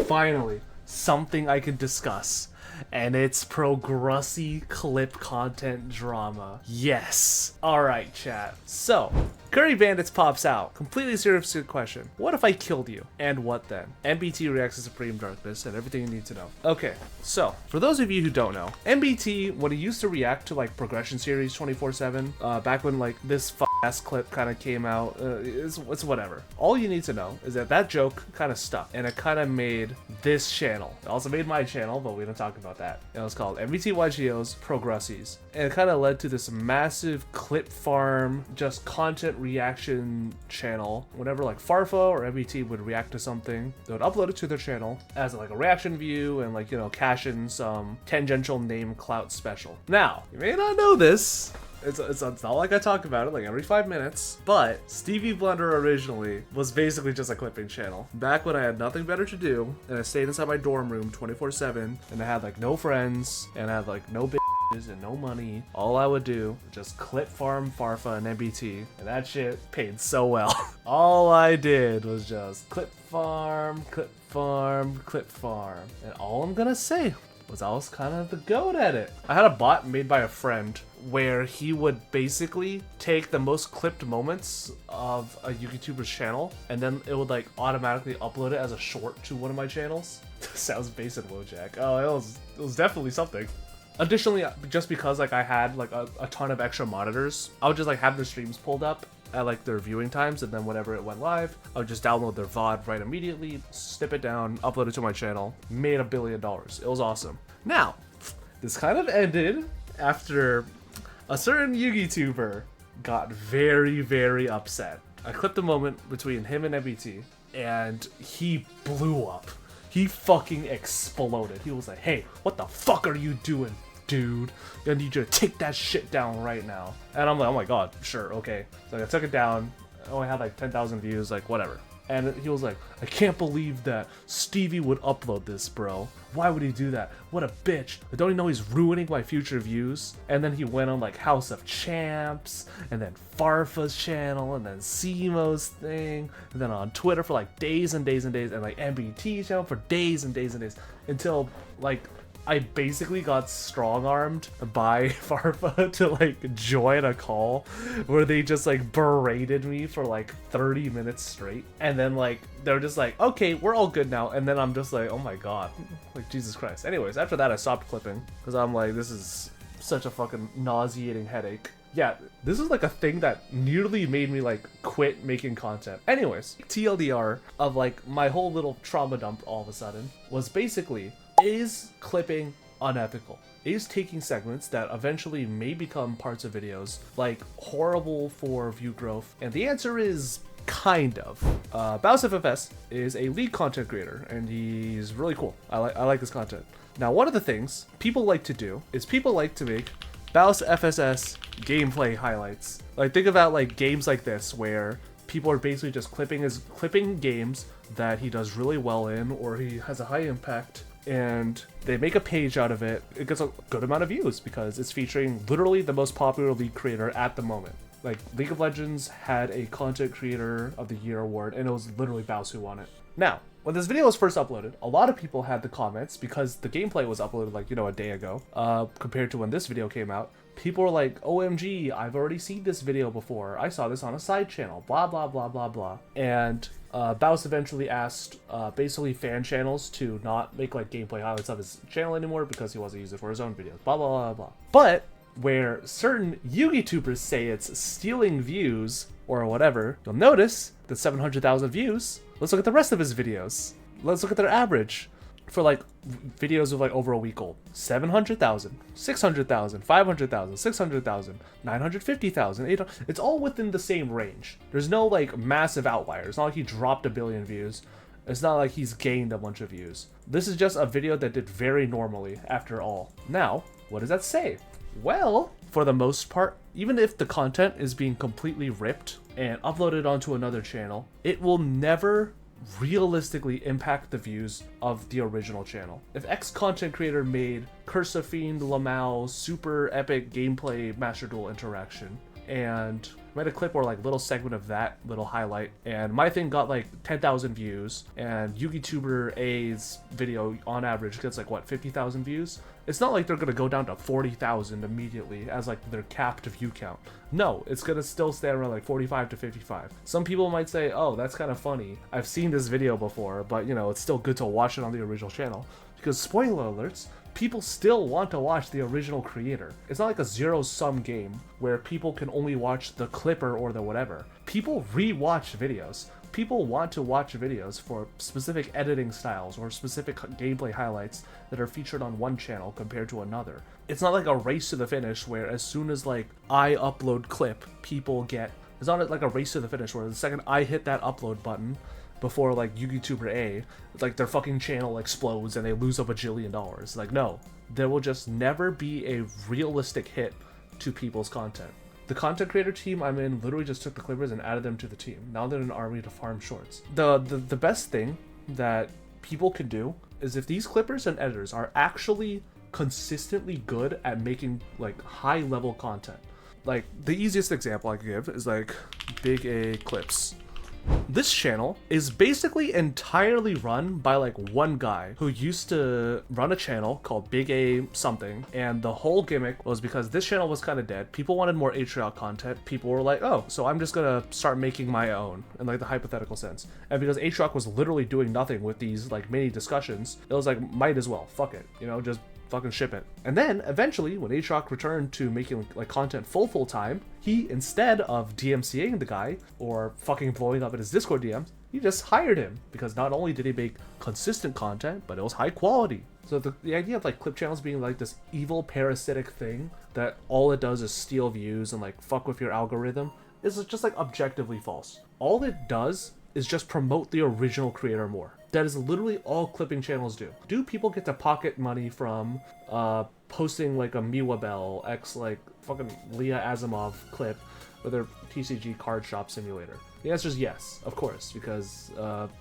finally, something I can discuss. And it's Progrussy clip content drama. Yes. Alright, chat. So, Curry Bandits pops out. Completely serious question. What if I killed you? And what then? MBT reacts to Supreme Darkness and everything you need to know. Okay, so, for those of you who don't know, MBT, when he used to react to like Progression Series 24/7, back when like this ass clip kind of came out, it's whatever. All you need to know is that that joke kind of stuck, and it kind of made this channel. It also made my channel, but we don't talk about that. It was called MBT yugioh's Progrussies, and it kind of led to this massive clip farm, just content reaction channel. Whenever like Farfa or MBT would react to something, they would upload it to their channel as like a reaction view and like, you know, cash in some tangential name clout special. Now, you may not know this. It's not like I talk about it like every 5 minutes, but Stevie Blunder originally was basically just a clipping channel. Back when I had nothing better to do, and I stayed inside my dorm room 24/7, and I had like no friends, and I had like no bitches and no money, all I would do was just clip farm Farfa and MBT, and that shit paid so well. All I did was just clip farm, clip farm, clip farm, and all I'm gonna say was I was kind of the goat at it. I had a bot made by a friend where he would basically take the most clipped moments of a YouTuber's channel, and then it would like automatically upload it as a short to one of my channels. Sounds basic, Wojak. Oh, it was definitely something. Additionally, just because like I had like a ton of extra monitors, I would just like have their streams pulled up at like their viewing times, and then whenever it went live, I would just download their VOD right immediately, snip it down, upload it to my channel, made $1 billion. It was awesome. Now, this kind of ended after a certain YouTuber got very, very upset. I clipped a moment between him and MBT, and he blew up. He fucking exploded. He was like, hey, what the fuck are you doing, dude? I need you to take that shit down right now. And I'm like, oh my god, sure, okay. So I took it down. I only had like 10,000 views, like whatever. And he was like, I can't believe that Stevie would upload this, bro. Why would he do that? What a bitch. Don't you know he's ruining my future views? And then he went on like House of Champs, and then Farfa's channel, and then Simo's thing, and then on Twitter for like days and days and days, and like MBT channel for days and days and days, until like I basically got strong-armed by Farfa to like join a call where they just like berated me for like 30 minutes straight, and then like they're just like, okay, we're all good now, and then I'm just like, oh my god, like Jesus Christ. Anyways, after that I stopped clipping because I'm like, this is such a fucking nauseating headache. Yeah, this is like a thing that nearly made me like quit making content. Anyways, TLDR of like my whole little trauma dump all of a sudden was basically, is clipping unethical? Is taking segments that eventually may become parts of videos like horrible for view growth? And the answer is kind of. BousFFS is a lead content creator, and he's really cool. I like his content. Now, one of the things people like to do is people like to make BousFSS gameplay highlights. Like, think about like games like this where people are basically just clipping games that he does really well in, or he has a high impact, and they make a page out of it. It gets a good amount of views because it's featuring literally the most popular League creator at the moment. Like, League of Legends had a Content Creator of the Year award, and it was literally Baus who won it. Now, when this video was first uploaded, a lot of people had the comments, because the gameplay was uploaded like, you know, a day ago, compared to when this video came out. People were like, OMG, I've already seen this video before. I saw this on a side channel, blah, blah, blah, blah, blah. And Baus eventually asked basically fan channels to not make like gameplay highlights of his channel anymore because he wasn't using it for his own videos, blah, blah, blah, blah. But where certain YouTubers say it's stealing views or whatever, you'll notice the 700,000 views. Let's look at the rest of his videos. Let's look at their average for like videos of like over a week old. 700,000, 600,000, 500,000, 600,000, 950,000, 800. It's all within the same range. There's no like massive outliers. It's not like he dropped 1 billion views. It's not like he's gained a bunch of views. This is just a video that did very normally after all. Now, what does that say? Well, for the most part, even if the content is being completely ripped and uploaded onto another channel, it will never realistically impact the views of the original channel. If X content creator made Curse of Fiend Lamau super epic gameplay Master Duel interaction, and made a clip or like little segment of that little highlight, and my thing got like 10,000 views, and YouTuber A's video on average gets like what, 50,000 views. It's not like they're gonna go down to 40,000 immediately as like their capped view count. No, it's gonna still stay around like 45 to 55. Some people might say, oh, that's kind of funny, I've seen this video before, but you know, it's still good to watch it on the original channel, because spoiler alerts, people still want to watch the original creator. It's not like a zero-sum game where people can only watch the clipper or the whatever. People re-watch videos. People want to watch videos for specific editing styles or specific gameplay highlights that are featured on one channel compared to another. It's not like a race to the finish where as soon as like I upload clip, people get... It's not like a race to the finish where the second I hit that upload button, before like YouTuber A, like their fucking channel explodes and they lose a bajillion dollars. Like, no, there will just never be a realistic hit to people's content. The content creator team I'm in literally just took the clippers and added them to the team. Now they're an army to farm shorts. The best thing that people can do is if these clippers and editors are actually consistently good at making like high level content. Like the easiest example I can give is like Big A Clips. This channel is basically entirely run by like one guy who used to run a channel called Big A something, and the whole gimmick was because this channel was kind of dead, people wanted more yugioh content, people were like, oh, so I'm just gonna start making my own, in like the hypothetical sense. And because yugioh was literally doing nothing with these like mini discussions, it was like, might as well, fuck it, you know, just fucking ship it. And then eventually when yugioh returned to making like content full time, he, instead of DMCAing the guy or fucking blowing up in his Discord DMs, he just hired him, because not only did he make consistent content, but it was high quality. So the idea of like clip channels being like this evil parasitic thing that all it does is steal views and like fuck with your algorithm is just like objectively false. All it does is just promote the original creator more. That is literally all clipping channels do. Do people get to pocket money from posting like a Miwa Bell X like fucking Leah Asimov clip with their TCG card shop simulator? The answer is yes, of course, because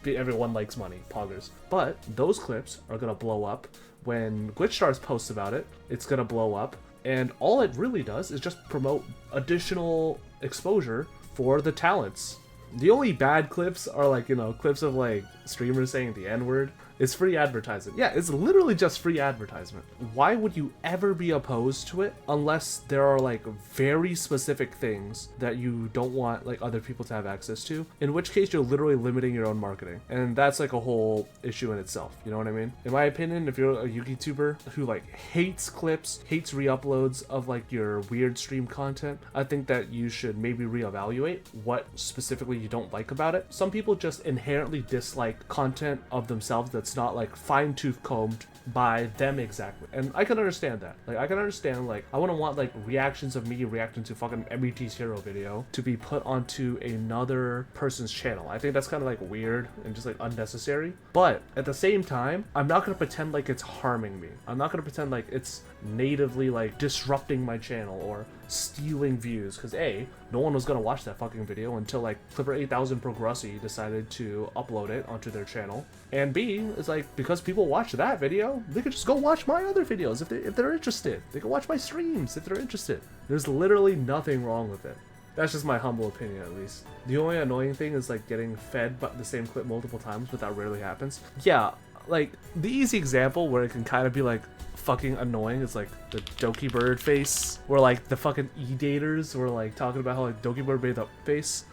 everyone likes money, poggers. But those clips are gonna blow up when Glitchstars posts about it. It's gonna blow up, and all it really does is just promote additional exposure for the talents. The only bad clips are like, you know, clips of like streamers saying the N-word. It's free advertisement. Yeah, it's literally just free advertisement. Why would you ever be opposed to it unless there are like very specific things that you don't want like other people to have access to? In which case you're literally limiting your own marketing. And that's like a whole issue in itself. You know what I mean? In my opinion, if you're a YouTuber who like hates clips, hates re-uploads of like your weird stream content, I think that you should maybe reevaluate what specifically you don't like about it. Some people just inherently dislike content of themselves that's not like fine-tooth combed by them exactly, and I can understand that. Like I can understand like I wouldn't want like reactions of me reacting to fucking MBT's hero video to be put onto another person's channel. I think that's kind of like weird and just like unnecessary, but at the same time I'm not gonna pretend like it's harming me. I'm not gonna pretend like it's natively like disrupting my channel or stealing views, because A, no one was gonna watch that fucking video until like Clipper 8000 Progrussy decided to upload it onto their channel, and B, it's like because people watch that video, they could just go watch my other videos if they're interested. They can watch my streams if they're interested. There's literally nothing wrong with it. That's just my humble opinion, at least. The only annoying thing is like getting fed but the same clip multiple times, but that rarely happens. Yeah, like the easy example where it can kind of be like fucking annoying is like the Doki Bird face, where like the fucking e-daters were like talking about how like Doki Bird made the face.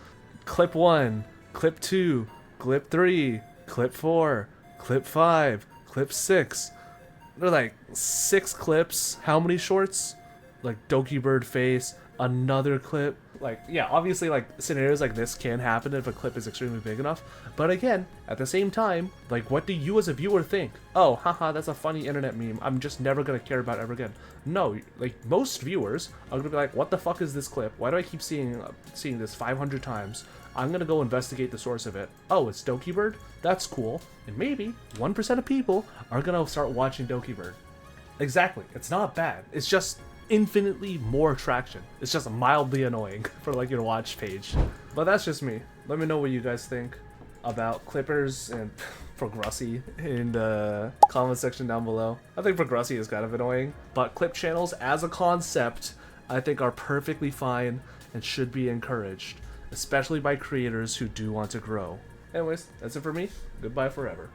Clip 1, clip 2, clip 3, clip 4, clip 5, clip 6. They're like 6 clips. How many shorts? Like Doki Bird face, another clip. Like, yeah, obviously like scenarios like this can happen if a clip is extremely big enough, but again, at the same time, like what do you as a viewer think? Oh, haha, that's a funny internet meme, I'm just never gonna care about it ever again. No, like most viewers are gonna be like, what the fuck is this clip? Why do I keep seeing this 500 times? I'm gonna go investigate the source of it. Oh, it's Doki Bird? That's cool. And maybe 1% of people are gonna start watching Doki Bird. Exactly, it's not bad, it's just infinitely more traction. It's just mildly annoying for like your watch page. But that's just me. Let me know what you guys think about clippers and Progrussy in the comment section down below. I think Progrussy is kind of annoying, but clip channels as a concept I think are perfectly fine and should be encouraged, especially by creators who do want to grow. Anyways, that's it for me. Goodbye forever.